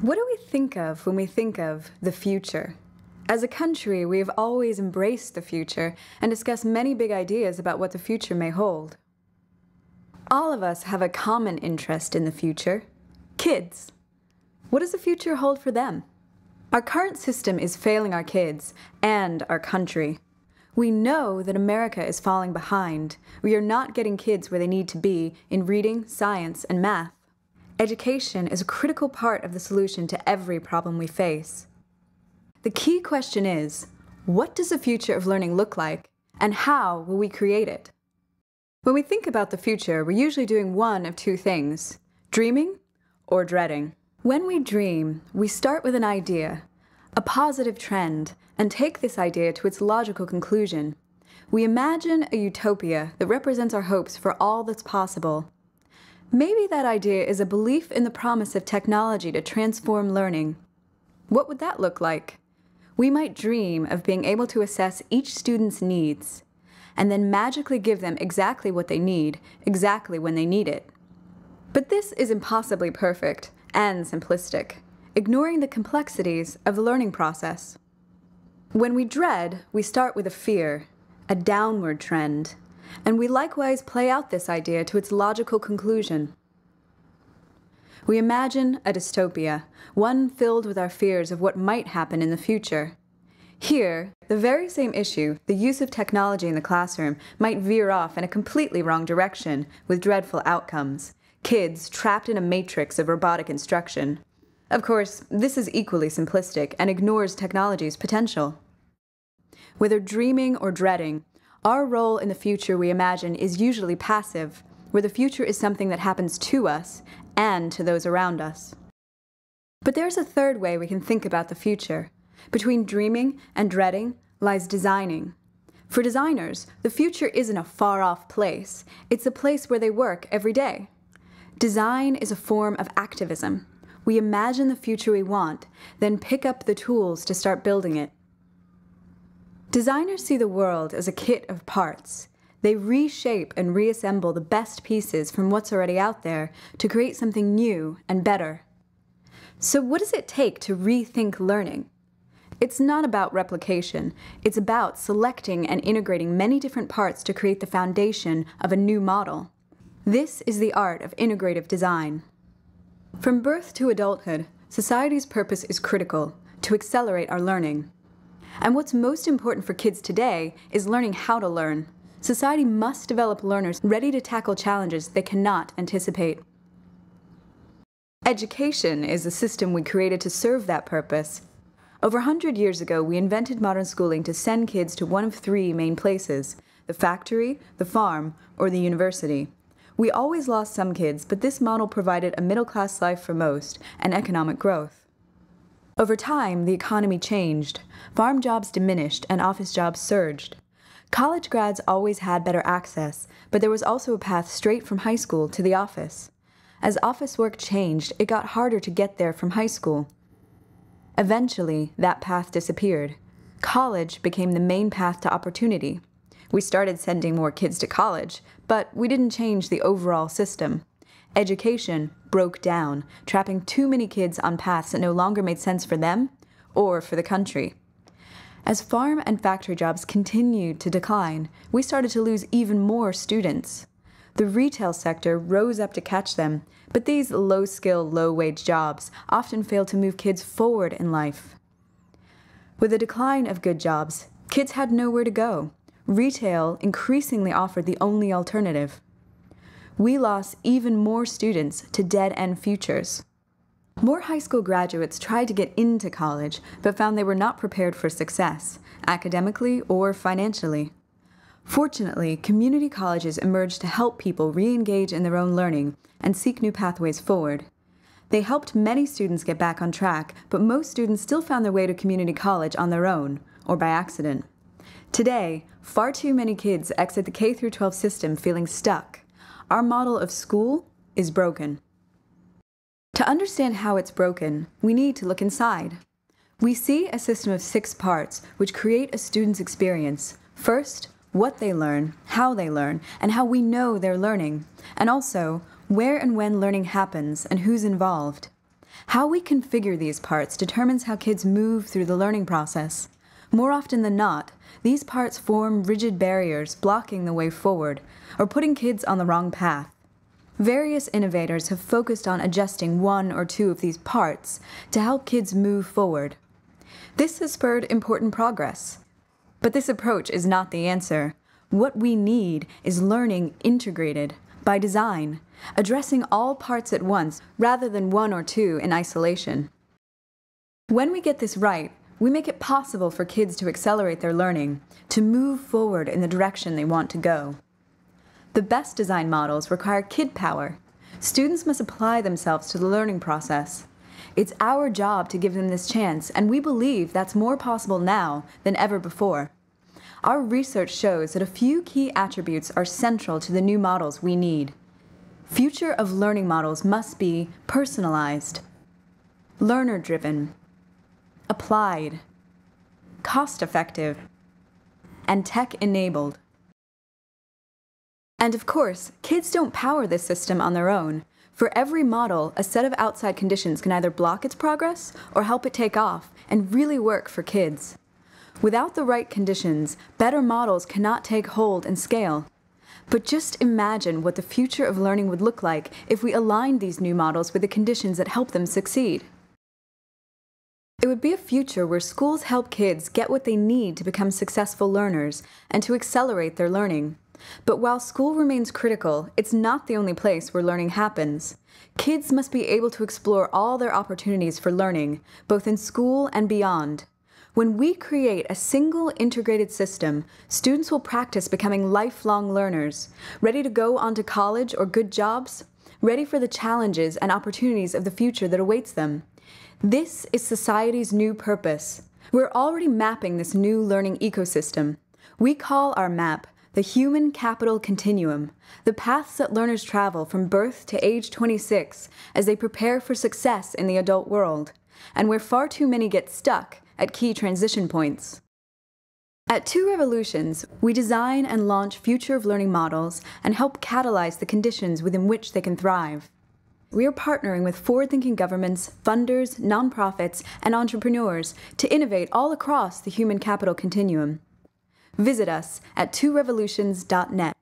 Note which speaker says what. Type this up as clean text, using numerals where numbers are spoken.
Speaker 1: What do we think of when we think of the future? As a country, we have always embraced the future and discussed many big ideas about what the future may hold. All of us have a common interest in the future: kids. What does the future hold for them? Our current system is failing our kids and our country. We know that America is falling behind. We are not getting kids where they need to be in reading, science, and math. Education is a critical part of the solution to every problem we face. The key question is, what does the future of learning look like, and how will we create it? When we think about the future, we're usually doing one of two things: dreaming or dreading. When we dream, we start with an idea, a positive trend, and take this idea to its logical conclusion. We imagine a utopia that represents our hopes for all that's possible. Maybe that idea is a belief in the promise of technology to transform learning. What would that look like? We might dream of being able to assess each student's needs, and then magically give them exactly what they need, exactly when they need it. But this is impossibly perfect and simplistic, ignoring the complexities of the learning process. When we dread, we start with a fear, a downward trend, and we likewise play out this idea to its logical conclusion. We imagine a dystopia, one filled with our fears of what might happen in the future. Here, the very same issue, the use of technology in the classroom, might veer off in a completely wrong direction with dreadful outcomes. Kids trapped in a matrix of robotic instruction. Of course, this is equally simplistic and ignores technology's potential. Whether dreaming or dreading, our role in the future we imagine is usually passive, where the future is something that happens to us and to those around us. But there's a third way we can think about the future. Between dreaming and dreading lies designing. For designers, the future isn't a far-off place. It's a place where they work every day. Design is a form of activism. We imagine the future we want, then pick up the tools to start building it. Designers see the world as a kit of parts. They reshape and reassemble the best pieces from what's already out there to create something new and better. So what does it take to rethink learning? It's not about replication. It's about selecting and integrating many different parts to create the foundation of a new model. This is the art of integrative design. From birth to adulthood, society's purpose is critical: to accelerate our learning. And what's most important for kids today is learning how to learn. Society must develop learners ready to tackle challenges they cannot anticipate. Education is a system we created to serve that purpose. Over 100 years ago, we invented modern schooling to send kids to one of three main places: the factory, the farm, or the university. We always lost some kids, but this model provided a middle-class life for most and economic growth. Over time, the economy changed. Farm jobs diminished and office jobs surged. College grads always had better access, but there was also a path straight from high school to the office. As office work changed, it got harder to get there from high school. Eventually, that path disappeared. College became the main path to opportunity. We started sending more kids to college, but we didn't change the overall system. Education broke down, trapping too many kids on paths that no longer made sense for them or for the country. As farm and factory jobs continued to decline, we started to lose even more students. The retail sector rose up to catch them, but these low-skill, low-wage jobs often failed to move kids forward in life. With the decline of good jobs, kids had nowhere to go. Retail increasingly offered the only alternative. We lost even more students to dead-end futures. More high school graduates tried to get into college, but found they were not prepared for success, academically or financially. Fortunately, community colleges emerged to help people re-engage in their own learning and seek new pathways forward. They helped many students get back on track, but most students still found their way to community college on their own, or by accident. Today, far too many kids exit the K-12 system feeling stuck. Our model of school is broken. To understand how it's broken, we need to look inside. We see a system of 6 parts which create a student's experience. First, what they learn, and how we know they're learning, and also where and when learning happens and who's involved. How we configure these parts determines how kids move through the learning process. More often than not, these parts form rigid barriers blocking the way forward, or putting kids on the wrong path. Various innovators have focused on adjusting one or two of these parts to help kids move forward. This has spurred important progress. But this approach is not the answer. What we need is learning integrated, by design, addressing all parts at once rather than one or two in isolation. When we get this right, we make it possible for kids to accelerate their learning, to move forward in the direction they want to go. The best design models require kid power. Students must apply themselves to the learning process. It's our job to give them this chance, and we believe that's more possible now than ever before. Our research shows that a few key attributes are central to the new models we need. Future of learning models must be personalized, learner-driven, applied, cost-effective, and tech-enabled. And of course, kids don't power this system on their own. For every model, a set of outside conditions can either block its progress or help it take off and really work for kids. Without the right conditions, better models cannot take hold and scale. But just imagine what the future of learning would look like if we aligned these new models with the conditions that help them succeed. It would be a future where schools help kids get what they need to become successful learners and to accelerate their learning. But while school remains critical, it's not the only place where learning happens. Kids must be able to explore all their opportunities for learning, both in school and beyond. When we create a single integrated system, students will practice becoming lifelong learners, ready to go on to college or good jobs, ready for the challenges and opportunities of the future that awaits them. This is society's new purpose. We're already mapping this new learning ecosystem. We call our map the Human Capital Continuum, the paths that learners travel from birth to age 26 as they prepare for success in the adult world, and where far too many get stuck at key transition points. At Two Revolutions, we design and launch future of learning models and help catalyze the conditions within which they can thrive. We are partnering with forward-thinking governments, funders, nonprofits, and entrepreneurs to innovate all across the human capital continuum. Visit us at tworevolutions.net.